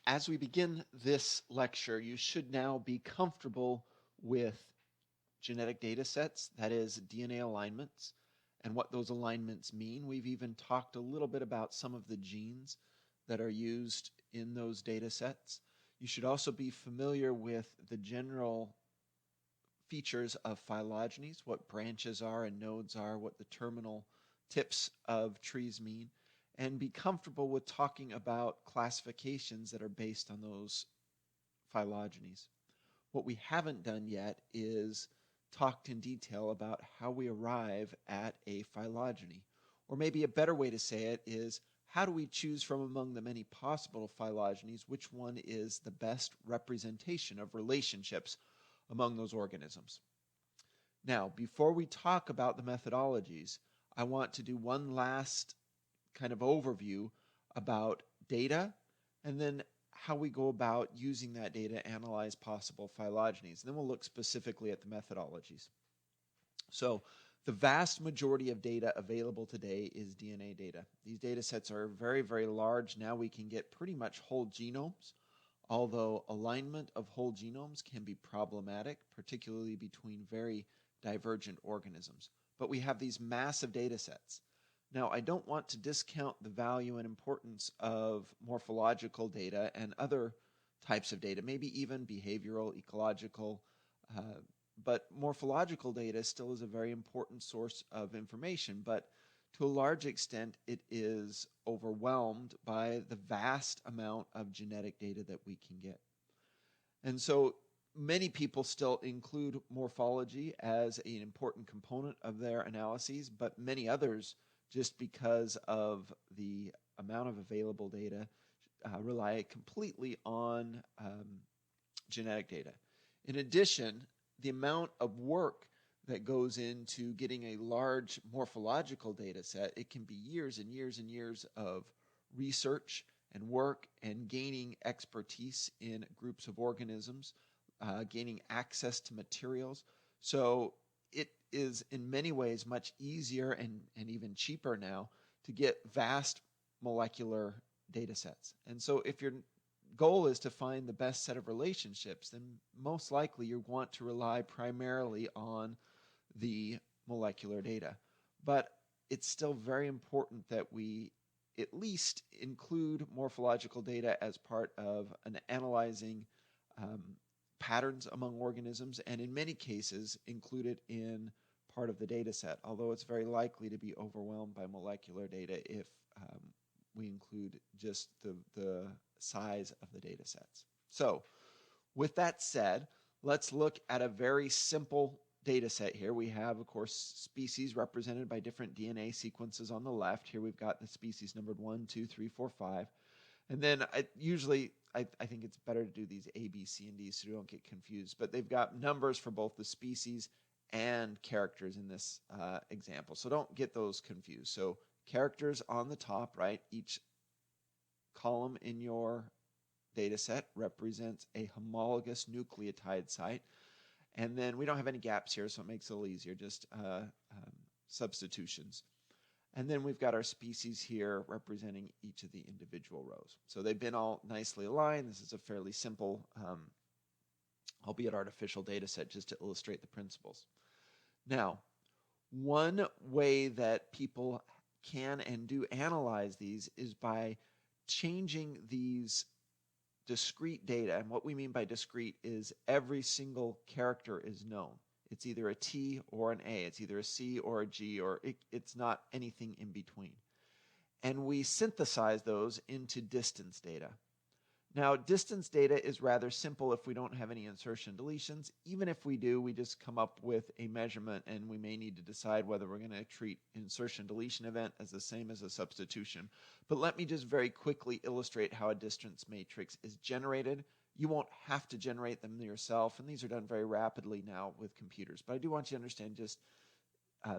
As we begin this lecture, you should now be comfortable with genetic data sets, that is DNA alignments, and what those alignments mean. We've even talked a little bit about some of the genes that are used in those data sets. You should also be familiar with the general features of phylogenies, what branches are and nodes are, what the terminal tips of trees mean, and be comfortable with talking about classifications that are based on those phylogenies. What we haven't done yet is talked in detail about how we arrive at a phylogeny. Or maybe a better way to say it is, how do we choose from among the many possible phylogenies which one is the best representation of relationships among those organisms? Now, before we talk about the methodologies, I want to do one last kind of overview about data and then how we go about using that data to analyze possible phylogenies. And then we'll look specifically at the methodologies. So the vast majority of data available today is DNA data. These data sets are very, very large. Now we can get pretty much whole genomes, although alignment of whole genomes can be problematic, particularly between very divergent organisms. But we have these massive data sets. Now, I don't want to discount the value and importance of morphological data and other types of data, maybe even behavioral, ecological, but morphological data still is a very important source of information, but to a large extent it is overwhelmed by the vast amount of genetic data that we can get. And so many people still include morphology as an important component of their analyses, but many others, just because of the amount of available data, rely completely on genetic data. In addition, the amount of work that goes into getting a large morphological data set, it can be years and years and years of research and work and gaining expertise in groups of organisms, gaining access to materials. So it is in many ways much easier and even cheaper now to get vast molecular data sets. And so if your goal is to find the best set of relationships, then most likely you want to rely primarily on the molecular data. But it's still very important that we at least include morphological data as part of an analyzing patterns among organisms, and in many cases include it in part of the data set, although it's very likely to be overwhelmed by molecular data if we include just the size of the data sets. So with that said, let's look at a very simple data set here. We have, of course, species represented by different DNA sequences on the left. Here we've got the species numbered 1, 2, 3, 4, 5. And then I think it's better to do these A, B, C, and D so you don't get confused. But they've got numbers for both the species and characters in this example. So don't get those confused. So characters on the top, right? Each column in your data set represents a homologous nucleotide site. And then we don't have any gaps here, so it makes it a little easier, just substitutions. And then we've got our species here representing each of the individual rows. So they've been all nicely aligned. This is a fairly simple, albeit artificial data set just to illustrate the principles. Now, one way that people can and do analyze these is by changing these discrete data. And what we mean by discrete is every single character is known. It's either a T or an A. It's either a C or a G, or it's not anything in between. And we synthesize those into distance data. Now, distance data is rather simple if we don't have any insertion deletions. Even if we do, we just come up with a measurement, and we may need to decide whether we're going to treat insertion deletion event as the same as a substitution. But let me just very quickly illustrate how a distance matrix is generated. You won't have to generate them yourself, and these are done very rapidly now with computers. But I do want you to understand just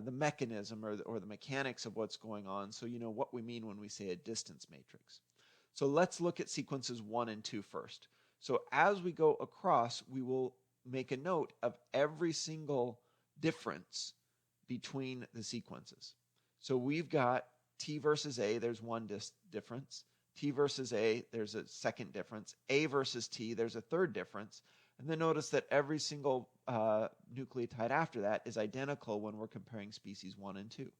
the mechanism or the mechanics of what's going on, so you know what we mean when we say a distance matrix. So let's look at sequences 1 and 2 first. So as we go across, we will make a note of every single difference between the sequences. So we've got T versus A, there's one difference. T versus A, there's a second difference. A versus T, there's a third difference. And then notice that every single nucleotide after that is identical when we're comparing species 1 and 2.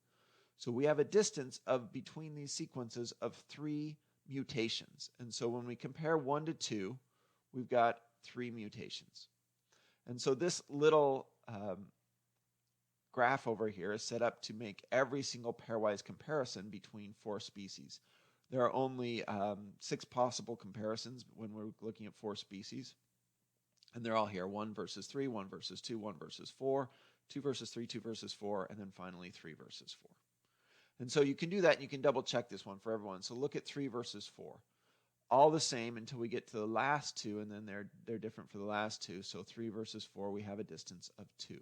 So we have a distance of between these sequences of 3 mutations. And so when we compare 1 to 2, we've got 3 mutations. And so this little graph over here is set up to make every single pairwise comparison between 4 species. There are only 6 possible comparisons when we're looking at 4 species. And they're all here, 1 versus 3, 1 versus 2, 1 versus 4, 2 versus 3, 2 versus 4, and then finally 3 versus 4. And so you can do that, and you can double check this one for everyone. So look at 3 versus 4. All the same until we get to the last 2, and then they're different for the last 2. So 3 versus 4, we have a distance of 2.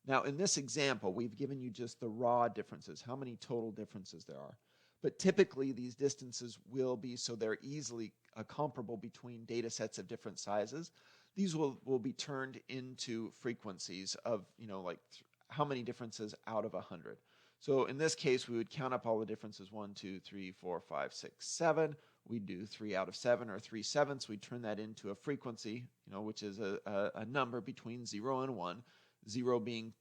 Now, in this example, we've given you just the raw differences, how many total differences there are. But typically, these distances will be so they're easily comparable between data sets of different sizes. These will be turned into frequencies of, like how many differences out of 100. So in this case, we would count up all the differences, 1, 2, 3, 4, 5, 6, 7. We'd do 3 out of 7 or 3/7. We'd turn that into a frequency, which is a number between 0 and 1. 0 being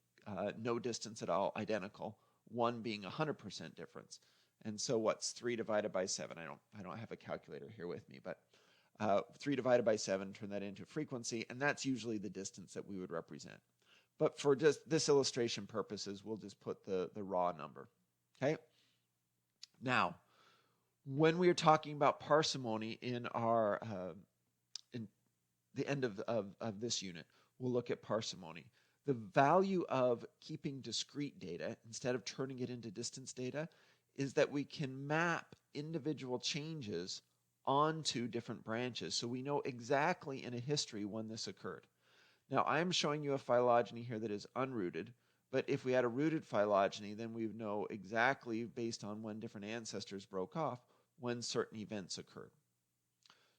no distance at all, identical. 1 being 100% difference. And so what's 3 divided by 7? I don't have a calculator here with me, but 3 divided by 7, turn that into frequency, and that's usually the distance that we would represent. But for just this illustration purposes, we'll just put the raw number. Okay? Now, when we are talking about parsimony in our in the end of this unit, we'll look at parsimony. The value of keeping discrete data instead of turning it into distance data is that we can map individual changes onto different branches. So we know exactly in a history when this occurred. Now, I'm showing you a phylogeny here that is unrooted, but if we had a rooted phylogeny, then we would know exactly, based on when different ancestors broke off, when certain events occurred.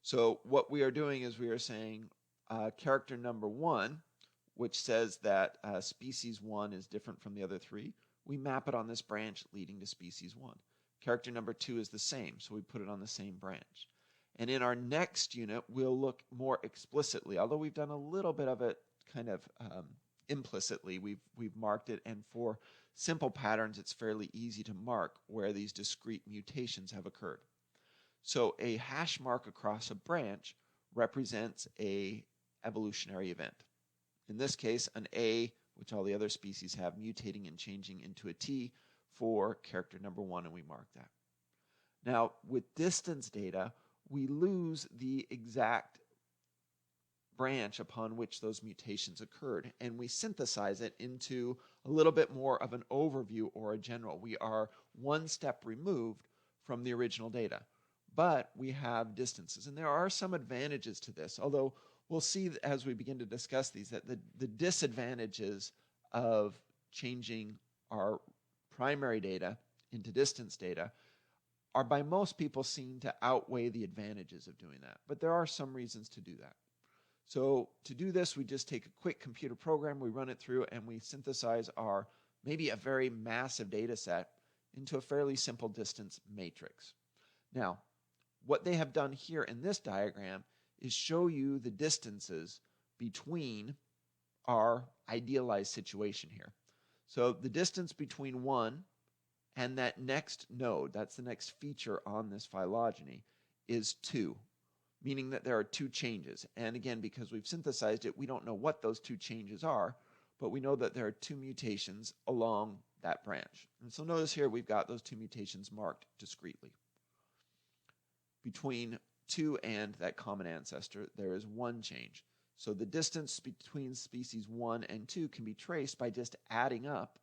So what we are doing is we are saying character number 1, which says that species 1 is different from the other 3, we map it on this branch leading to species 1. Character number 2 is the same, so we put it on the same branch. And in our next unit, we'll look more explicitly, although we've done a little bit of it kind of implicitly. We've marked it, and for simple patterns, it's fairly easy to mark where these discrete mutations have occurred. So a hash mark across a branch represents a evolutionary event. In this case, an A, which all the other species have, mutating and changing into a T for character number 1, and we mark that. Now, with distance data, we lose the exact branch upon which those mutations occurred, and we synthesize it into a little bit more of an overview or a general. We are one step removed from the original data, but we have distances. And there are some advantages to this, although we'll see as we begin to discuss these that the disadvantages of changing our primary data into distance data are by most people seen to outweigh the advantages of doing that. But there are some reasons to do that. So to do this, we just take a quick computer program, we run it through, and we synthesize our maybe a very massive data set into a fairly simple distance matrix. Now, what they have done here in this diagram is show you the distances between our idealized situation here. So the distance between 1 and that next node, that's the next feature on this phylogeny, is 2, meaning that there are 2 changes. And again, because we've synthesized it, we don't know what those 2 changes are, but we know that there are 2 mutations along that branch. And so notice here we've got those 2 mutations marked discretely. Between 2 and that common ancestor, there is 1 change. So the distance between species 1 and 2 can be traced by just adding up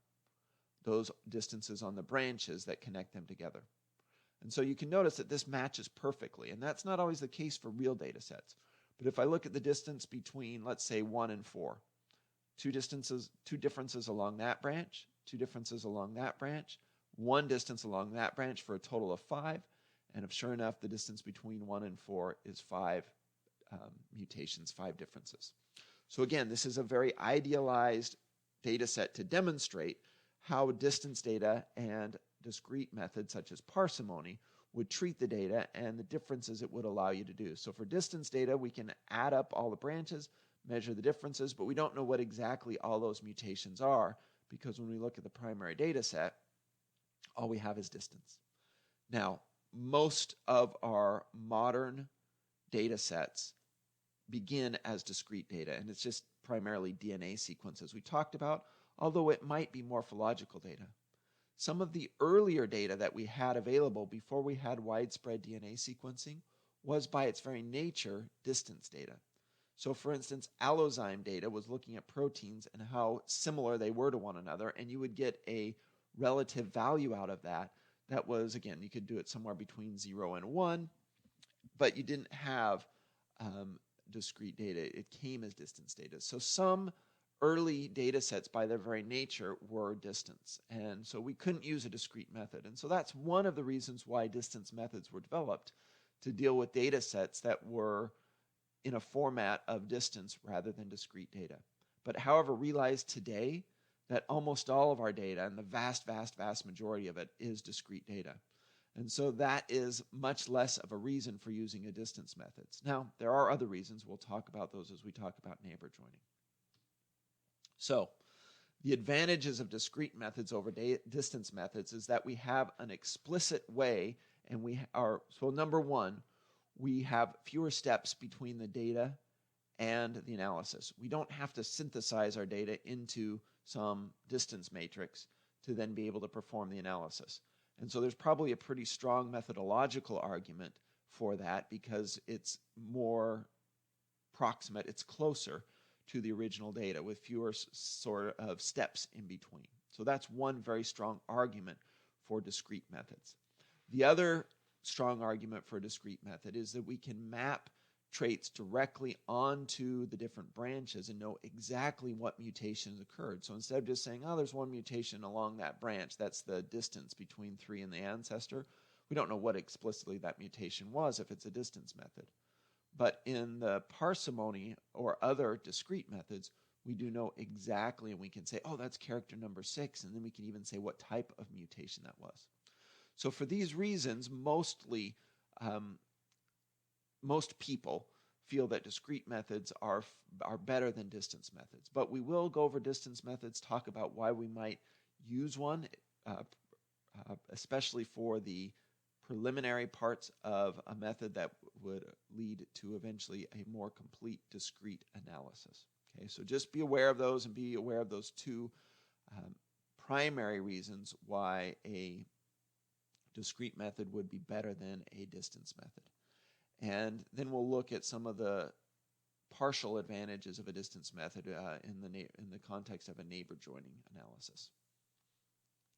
those distances on the branches that connect them together. And so you can notice that this matches perfectly, and that's not always the case for real data sets. But if I look at the distance between, let's say, 1 and 4, 2 differences along that branch, 2 differences along that branch, 1 distance along that branch for a total of 5, and if sure enough, the distance between 1 and 4 is 5 mutations, 5 differences. So again, this is a very idealized data set to demonstrate how distance data and discrete methods such as parsimony would treat the data and the differences it would allow you to do. So for distance data, we can add up all the branches, measure the differences, but we don't know what exactly all those mutations are because when we look at the primary data set, all we have is distance. Now, most of our modern data sets begin as discrete data, and it's just primarily DNA sequences we talked about, although it might be morphological data. Some of the earlier data that we had available before we had widespread DNA sequencing was by its very nature distance data. So for instance, allozyme data was looking at proteins and how similar they were to one another, and you would get a relative value out of that. That was, again, you could do it somewhere between 0 and 1, but you didn't have discrete data. It came as distance data. So some early data sets by their very nature were distance, and so we couldn't use a discrete method. And so that's one of the reasons why distance methods were developed, to deal with data sets that were in a format of distance rather than discrete data. But however, realize today that almost all of our data, and the vast, vast, vast majority of it, is discrete data. And so that is much less of a reason for using a distance methods. Now, there are other reasons. We'll talk about those as we talk about neighbor joining. So the advantages of discrete methods over distance methods is that we have an explicit way, and so number one, we have fewer steps between the data and the analysis. We don't have to synthesize our data into some distance matrix to then be able to perform the analysis. And so there's probably a pretty strong methodological argument for that because it's more proximate, it's closer to the original data with fewer sort of steps in between. So that's one very strong argument for discrete methods. The other strong argument for a discrete method is that we can map traits directly onto the different branches and know exactly what mutations occurred. So instead of just saying, oh, there's one mutation along that branch, that's the distance between 3 and the ancestor, we don't know what explicitly that mutation was if it's a distance method. But in the parsimony or other discrete methods, we do know exactly, and we can say, oh, that's character number 6, and then we can even say what type of mutation that was. So for these reasons, most people feel that discrete methods are better than distance methods. But we will go over distance methods, talk about why we might use one, especially for the preliminary parts of a method that would lead to eventually a more complete discrete analysis. Okay, so just be aware of those and be aware of those two primary reasons why a discrete method would be better than a distance method. And then we'll look at some of the partial advantages of a distance method in the context of a neighbor joining analysis.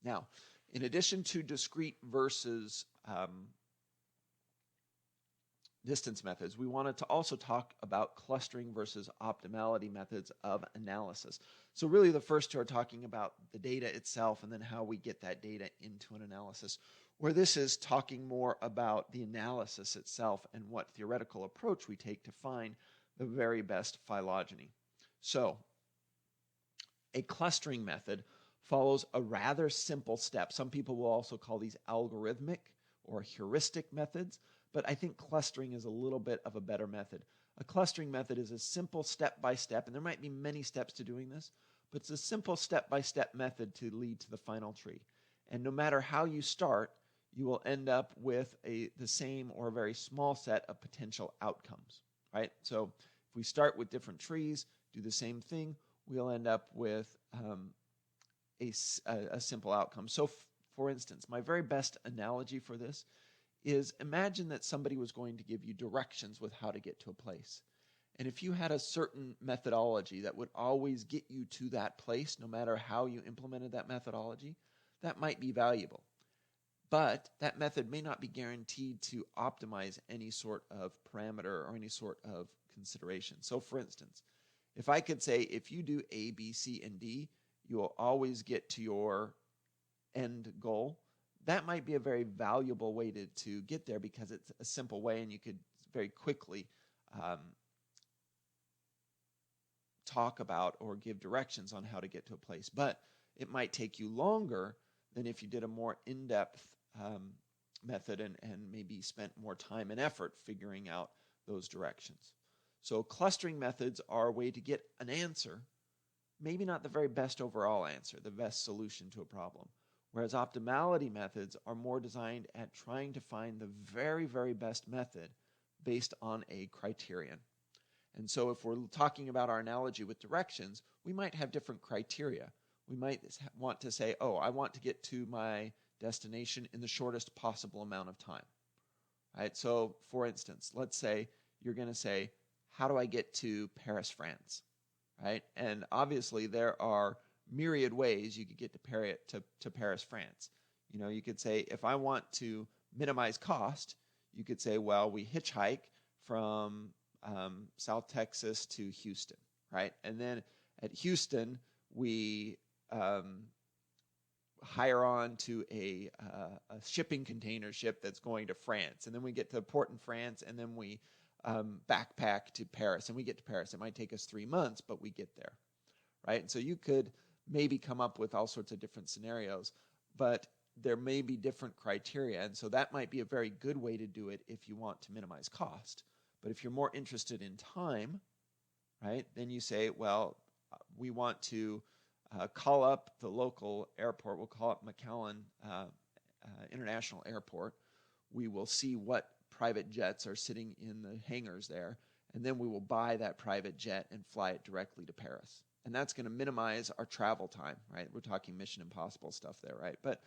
Now, in addition to discrete versus distance methods, we wanted to also talk about clustering versus optimality methods of analysis. So really the first two are talking about the data itself and then how we get that data into an analysis, where this is talking more about the analysis itself and what theoretical approach we take to find the very best phylogeny. So a clustering method follows a rather simple step. Some people will also call these algorithmic or heuristic methods, but I think clustering is a little bit of a better method. A clustering method is a simple step-by-step, and there might be many steps to doing this, but it's a simple step-by-step method to lead to the final tree. And no matter how you start, you will end up with the same or a very small set of potential outcomes, right? So if we start with different trees, do the same thing, we'll end up with a simple outcome. So for instance, my very best analogy for this is imagine that somebody was going to give you directions with how to get to a place. And if you had a certain methodology that would always get you to that place, no matter how you implemented that methodology, that might be valuable. But that method may not be guaranteed to optimize any sort of parameter or any sort of consideration. So for instance, if I could say, if you do A, B, C, and D, you will always get to your end goal, that might be a very valuable way to get there because it's a simple way and you could very quickly talk about or give directions on how to get to a place. But it might take you longer than if you did a more in-depth method and maybe spent more time and effort figuring out those directions. So clustering methods are a way to get an answer, maybe not the very best overall answer, the best solution to a problem. Whereas optimality methods are more designed at trying to find the very, very best method based on a criterion. And so if we're talking about our analogy with directions, we might have different criteria. We might want to say, oh, I want to get to my destination in the shortest possible amount of time. Right? So for instance, let's say you're going to say, how do I get to Paris, France? Right? And obviously there are myriad ways you could get to Paris, France. You know, you could say, if I want to minimize cost, you could say, well, we hitchhike from South Texas to Houston, right? And then at Houston, we hire on to a shipping container ship that's going to France. And then we get to the port in France, and then we backpack to Paris, and we get to Paris. It might take us 3 months, but we get there, right? And so you could maybe come up with all sorts of different scenarios, but there may be different criteria. And so that might be a very good way to do it if you want to minimize cost. But if you're more interested in time, right, then you say, well, we want to call up the local airport. We'll call it McAllen International Airport. We will see what private jets are sitting in the hangars there, and then we will buy that private jet and fly it directly to Paris. And that's going to minimize our travel time, right? We're talking Mission Impossible stuff there, right? But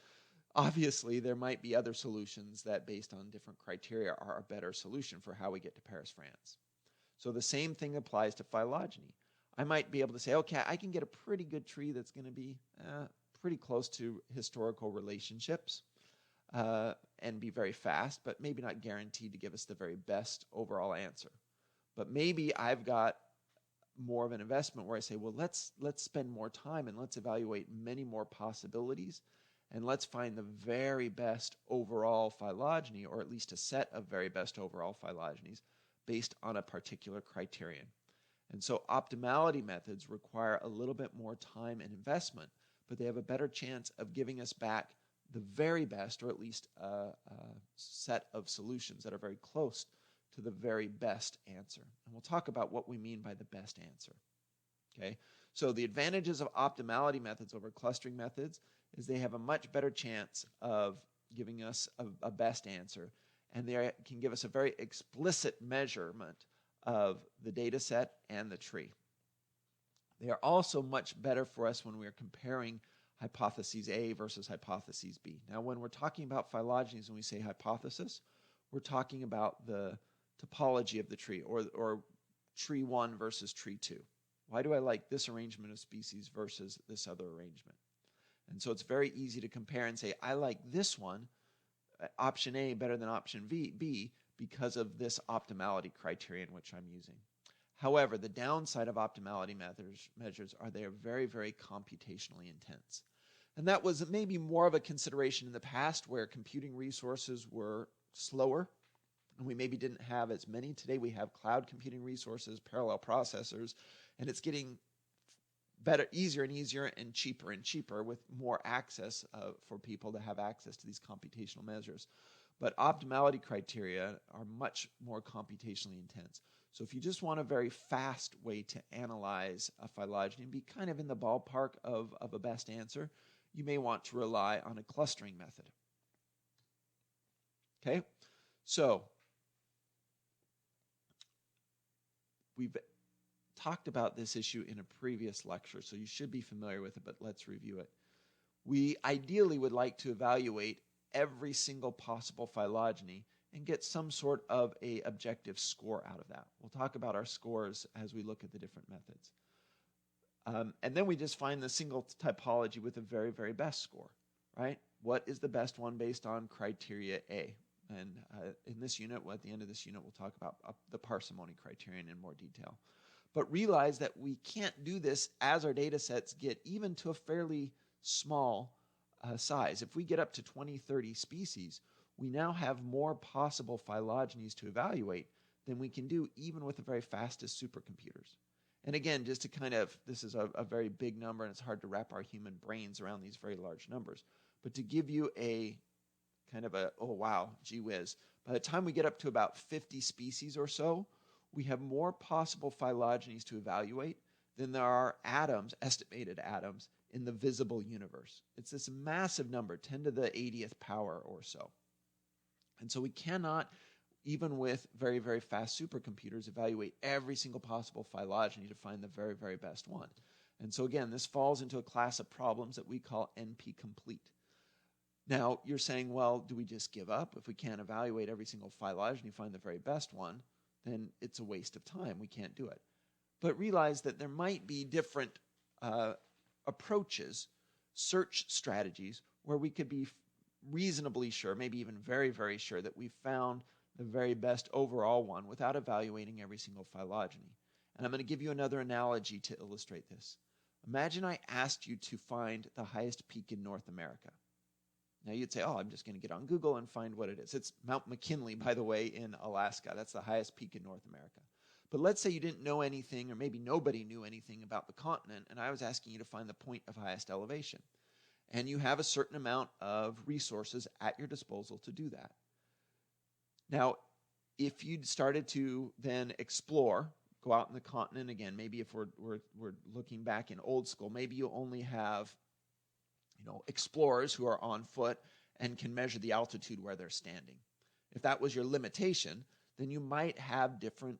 obviously, there might be other solutions that, based on different criteria, are a better solution for how we get to Paris, France. So the same thing applies to phylogeny. I might be able to say, okay, I can get a pretty good tree that's going to be pretty close to historical relationships and be very fast, but maybe not guaranteed to give us the very best overall answer. But maybe I've got more of an investment where I say, well, let's spend more time and let's evaluate many more possibilities, and let's find the very best overall phylogeny, or at least a set of very best overall phylogenies based on a particular criterion. And so optimality methods require a little bit more time and investment, but they have a better chance of giving us back the very best, or at least a set of solutions that are very close to the very best answer. And we'll talk about what we mean by the best answer. Okay, so the advantages of optimality methods over clustering methods is they have a much better chance of giving us a best answer, and they can give us a very explicit measurement of the data set and the tree. They are also much better for us when we are comparing hypotheses A versus hypotheses B. Now, when we're talking about phylogenies, when we say hypothesis, we're talking about the topology of the tree, or tree 1 versus tree 2. Why do I like this arrangement of species versus this other arrangement? And so it's very easy to compare and say, I like this one, option A, better than option B, because of this optimality criterion which I'm using. However, the downside of optimality measures are they are very, very computationally intense. And that was maybe more of a consideration in the past, where computing resources were slower and we maybe didn't have as many. Today we have cloud computing resources, parallel processors, and it's getting better, easier and easier, and cheaper with more access for people to have access to these computational measures. But optimality criteria are much more computationally intense. So if you just want a very fast way to analyze a phylogeny and be kind of in the ballpark of a best answer, you may want to rely on a clustering method. Okay, so we've talked about this issue in a previous lecture, so you should be familiar with it, but let's review it. We ideally would like to evaluate every single possible phylogeny and get some sort of a objective score out of that. We'll talk about our scores as we look at the different methods. And then we just find the single typology with the very, very best score, right? What is the best one based on criteria A? And in this unit, at the end of this unit, we'll talk about the parsimony criterion in more detail. But realize that we can't do this as our data sets get even to a fairly small size. If we get up to 20, 30 species, we now have more possible phylogenies to evaluate than we can do even with the very fastest supercomputers. And again, just to kind of, this is a very big number and it's hard to wrap our human brains around these very large numbers. But to give you a kind of a, oh, wow, gee whiz. By the time we get up to about 50 species or so, we have more possible phylogenies to evaluate than there are atoms, estimated atoms, in the visible universe. It's this massive number, 10 to the 80th power or so. And so we cannot, even with very, very fast supercomputers, evaluate every single possible phylogeny to find the very, very best one. And so again, this falls into a class of problems that we call NP-complete. Now, you're saying, well, do we just give up? If we can't evaluate every single phylogeny, find the very best one, then it's a waste of time. We can't do it. But realize that there might be different approaches, search strategies, where we could be reasonably sure, maybe even very, very sure, that we've found the very best overall one without evaluating every single phylogeny. And I'm going to give you another analogy to illustrate this. Imagine I asked you to find the highest peak in North America. Now you'd say, oh, I'm just going to get on Google and find what it is. It's Mount McKinley, by the way, in Alaska. That's the highest peak in North America. But let's say you didn't know anything, or maybe nobody knew anything about the continent, and I was asking you to find the point of highest elevation. And you have a certain amount of resources at your disposal to do that. Now, if you'd started to then explore, go out in the continent again, maybe if we're looking back in old school, maybe you only have explorers who are on foot and can measure the altitude where they're standing. If that was your limitation, then you might have different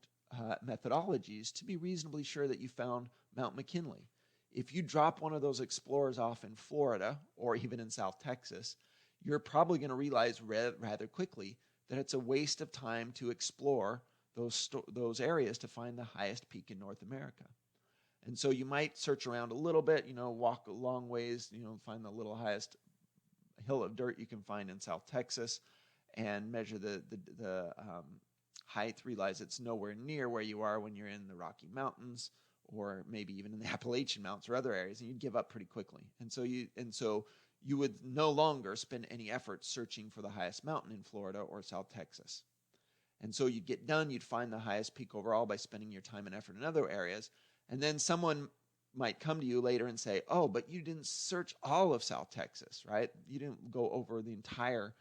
methodologies to be reasonably sure that you found Mount McKinley. If you drop one of those explorers off in Florida or even in South Texas, you're probably going to realize rather quickly that it's a waste of time to explore those areas to find the highest peak in North America. And so you might search around a little bit, walk a long ways, find the little highest hill of dirt you can find in South Texas and measure the height, realize it's nowhere near where you are when you're in the Rocky Mountains or maybe even in the Appalachian Mountains or other areas, and you'd give up pretty quickly. And so you would no longer spend any effort searching for the highest mountain in Florida or South Texas. And so you'd get done, you'd find the highest peak overall by spending your time and effort in other areas. And then someone might come to you later and say, oh, but you didn't search all of South Texas, right? You didn't go over the entire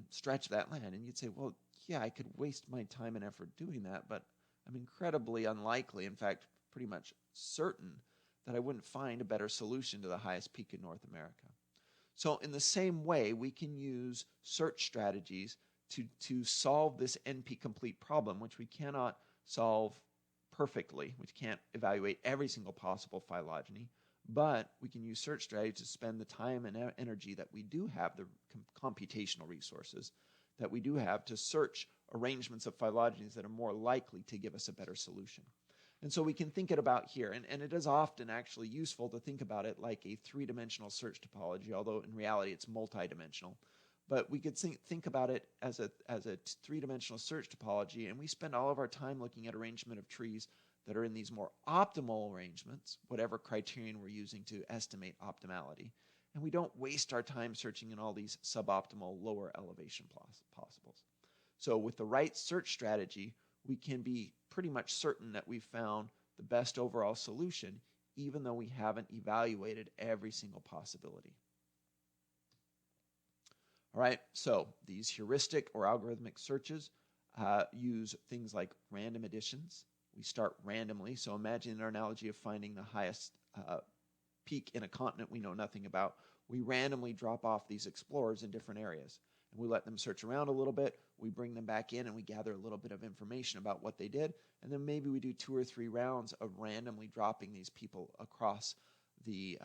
stretch of that land. And you'd say, well, yeah, I could waste my time and effort doing that, but I'm incredibly unlikely, in fact, pretty much certain, that I wouldn't find a better solution to the highest peak in North America. So in the same way, we can use search strategies to solve this NP-complete problem, which we cannot solve perfectly. We can't evaluate every single possible phylogeny, but we can use search strategies to spend the time and energy that we do have, the computational resources that we do have to search arrangements of phylogenies that are more likely to give us a better solution. And so we can think it about here, and it is often actually useful to think about it like a three-dimensional search topology, although in reality it's multi-dimensional. But we could think about it as a three-dimensional search topology, and we spend all of our time looking at arrangement of trees that are in these more optimal arrangements, whatever criterion we're using to estimate optimality. And we don't waste our time searching in all these suboptimal lower elevation possibles. So with the right search strategy, we can be pretty much certain that we've found the best overall solution, even though we haven't evaluated every single possibility. All right, so these heuristic or algorithmic searches use things like random additions. We start randomly, so imagine our analogy of finding the highest peak in a continent we know nothing about. We randomly drop off these explorers in different areas, and we let them search around a little bit. We bring them back in, and we gather a little bit of information about what they did, and then maybe we do 2 or 3 rounds of randomly dropping these people across the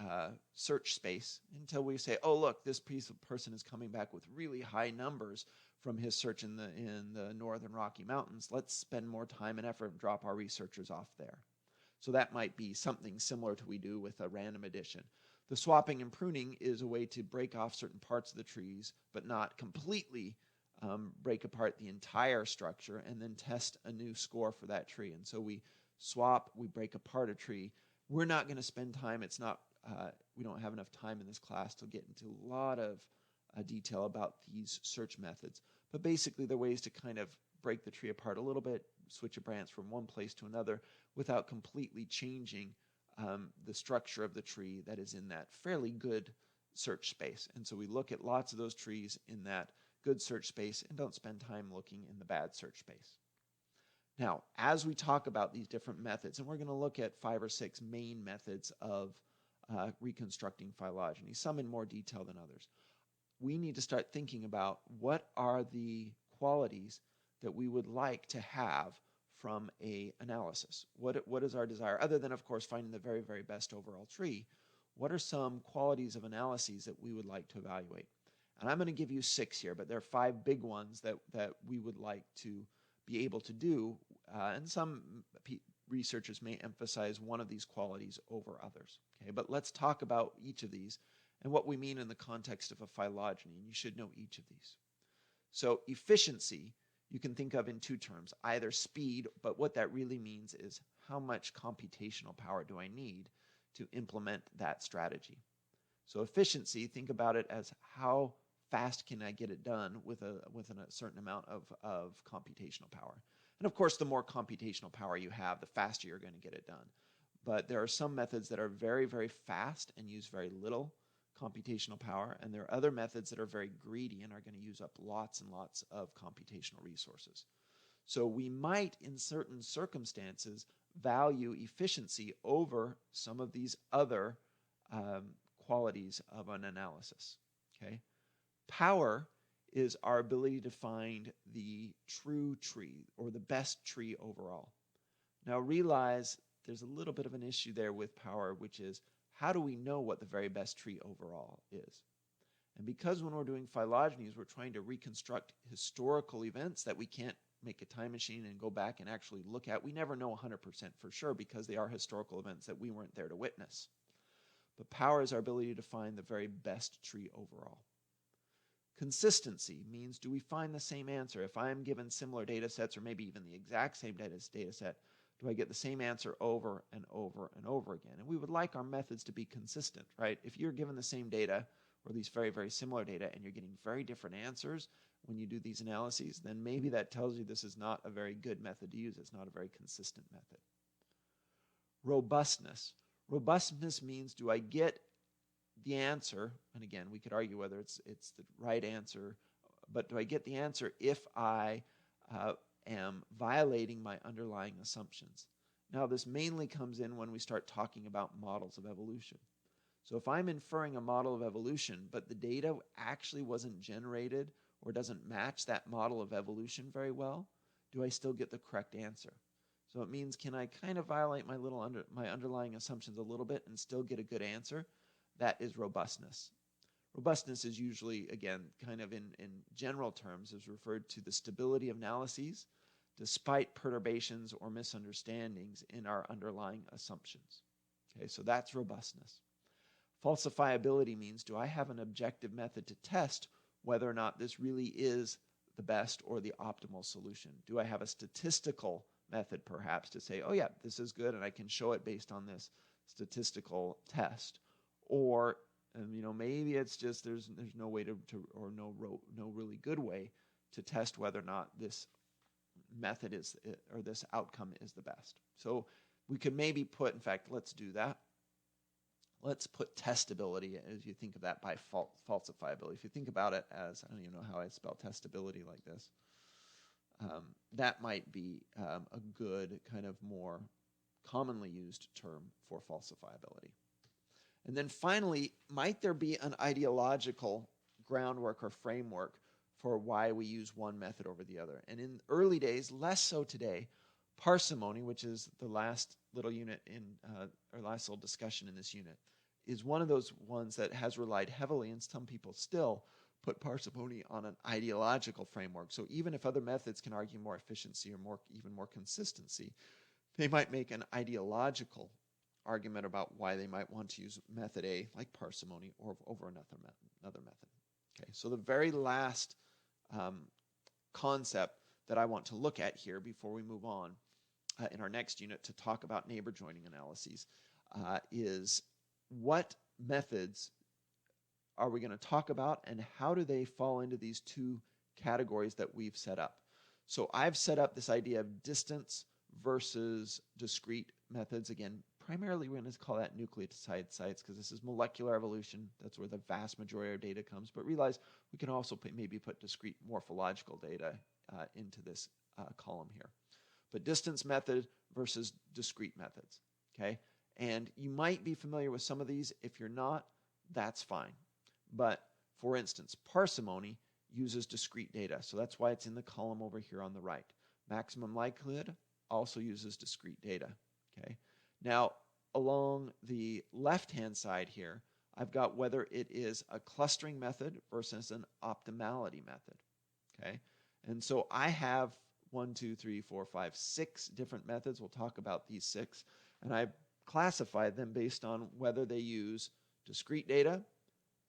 search space until we say, oh, look, this person is coming back with really high numbers from his search in the northern Rocky Mountains. Let's spend more time and effort and drop our researchers off there. So that might be something similar to what we do with a random addition. The swapping and pruning is a way to break off certain parts of the trees, but not completely break apart the entire structure and then test a new score for that tree. And so we swap, we break apart a tree. We're not going to spend time. It's not. We don't have enough time in this class to get into a lot of detail about these search methods. But basically, they're ways to kind of break the tree apart a little bit, switch a branch from one place to another without completely changing the structure of the tree that is in that fairly good search space. And so we look at lots of those trees in that good search space and don't spend time looking in the bad search space. Now, as we talk about these different methods, and we're going to look at 5 or 6 main methods of reconstructing phylogeny, some in more detail than others, we need to start thinking about what are the qualities that we would like to have from an analysis. What is our desire? Other than, of course, finding the very, very best overall tree, what are some qualities of analyses that we would like to evaluate? And I'm going to give you 6 here, but there are 5 big ones that we would like to be able to do, and some researchers may emphasize one of these qualities over others. Okay, but let's talk about each of these and what we mean in the context of a phylogeny, and you should know each of these. So efficiency, you can think of in 2 terms, either speed, but what that really means is how much computational power do I need to implement that strategy. So efficiency, think about it as how fast can I get it done with a certain amount of computational power. And of course, the more computational power you have, the faster you're going to get it done. But there are some methods that are very, very fast and use very little computational power, and there are other methods that are very greedy and are going to use up lots and lots of computational resources. So we might, in certain circumstances, value efficiency over some of these other qualities of an analysis. Okay? Power is our ability to find the true tree or the best tree overall. Now realize there's a little bit of an issue there with power, which is how do we know what the very best tree overall is? And because when we're doing phylogenies, we're trying to reconstruct historical events that we can't make a time machine and go back and actually look at, we never know 100% for sure because they are historical events that we weren't there to witness. But power is our ability to find the very best tree overall. Consistency means, do we find the same answer? If I'm given similar data sets or maybe even the exact same data set, do I get the same answer over and over and over again? And we would like our methods to be consistent, right? If you're given the same data or these very, very similar data and you're getting very different answers when you do these analyses, then maybe that tells you this is not a very good method to use. It's not a very consistent method. Robustness. Robustness means, do I get the answer, and again, we could argue whether it's the right answer, but do I get the answer if I am violating my underlying assumptions? Now, this mainly comes in when we start talking about models of evolution. So if I'm inferring a model of evolution, but the data actually wasn't generated or doesn't match that model of evolution very well, do I still get the correct answer? So it means, can I kind of violate my underlying assumptions a little bit and still get a good answer? That is robustness. Robustness is usually, again, kind of in general terms, is referred to the stability of analyses despite perturbations or misunderstandings in our underlying assumptions. Okay, so that's robustness. Falsifiability means, do I have an objective method to test whether or not this really is the best or the optimal solution? Do I have a statistical method perhaps to say, oh yeah, this is good and I can show it based on this statistical test? Or maybe it's just there's no way to or no really good way to test whether or not this method is or this outcome is the best. So we could maybe put, in fact, let's do that. Let's put testability as you think of that by falsifiability. If you think about it as, I don't even know how I spell testability like this, that might be a good kind of more commonly used term for falsifiability. And then finally, might there be an ideological groundwork or framework for why we use one method over the other? And in early days, less so today, parsimony, which is the last little unit in, or last little discussion in this unit, is one of those ones that has relied heavily, and some people still put parsimony on an ideological framework. So even if other methods can argue more efficiency or even more consistency, they might make an ideological argument about why they might want to use method A, like parsimony, or over another method. Okay, so the very last concept that I want to look at here before we move on in our next unit to talk about neighbor joining analyses is what methods are we going to talk about and how do they fall into these 2 categories that we've set up. So I've set up this idea of distance versus discrete methods, again, primarily we're going to call that nucleotide sites because this is molecular evolution. That's where the vast majority of our data comes. But realize we can also maybe put discrete morphological data into this column here. But distance method versus discrete methods, okay? And you might be familiar with some of these. If you're not, that's fine. But for instance, parsimony uses discrete data. So that's why it's in the column over here on the right. Maximum likelihood also uses discrete data, okay? Now, along the left-hand side here, I've got whether it is a clustering method versus an optimality method, okay? And so I have 6 different methods. We'll talk about these 6. And I've classified them based on whether they use discrete data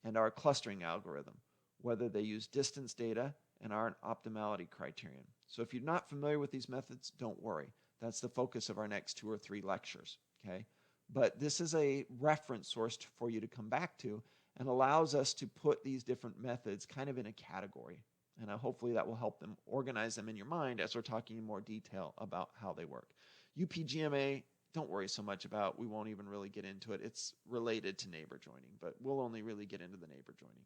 and our clustering algorithm, whether they use distance data and our optimality criterion. So if you're not familiar with these methods, don't worry. That's the focus of our next 2 or 3 lectures, okay? But this is a reference source for you to come back to and allows us to put these different methods kind of in a category. And hopefully that will help them organize them in your mind as we're talking in more detail about how they work. UPGMA, don't worry so much about. We won't even really get into it. It's related to neighbor joining, but we'll only really get into the neighbor joining.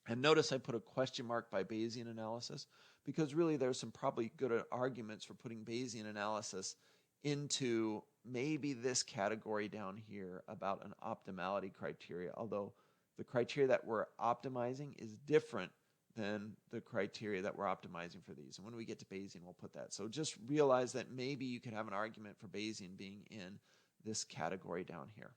And notice I put a question mark by Bayesian analysis because really there's some probably good arguments for putting Bayesian analysis into maybe this category down here about an optimality criteria, although the criteria that we're optimizing is different than the criteria that we're optimizing for these. And when we get to Bayesian, we'll put that. So just realize that maybe you could have an argument for Bayesian being in this category down here.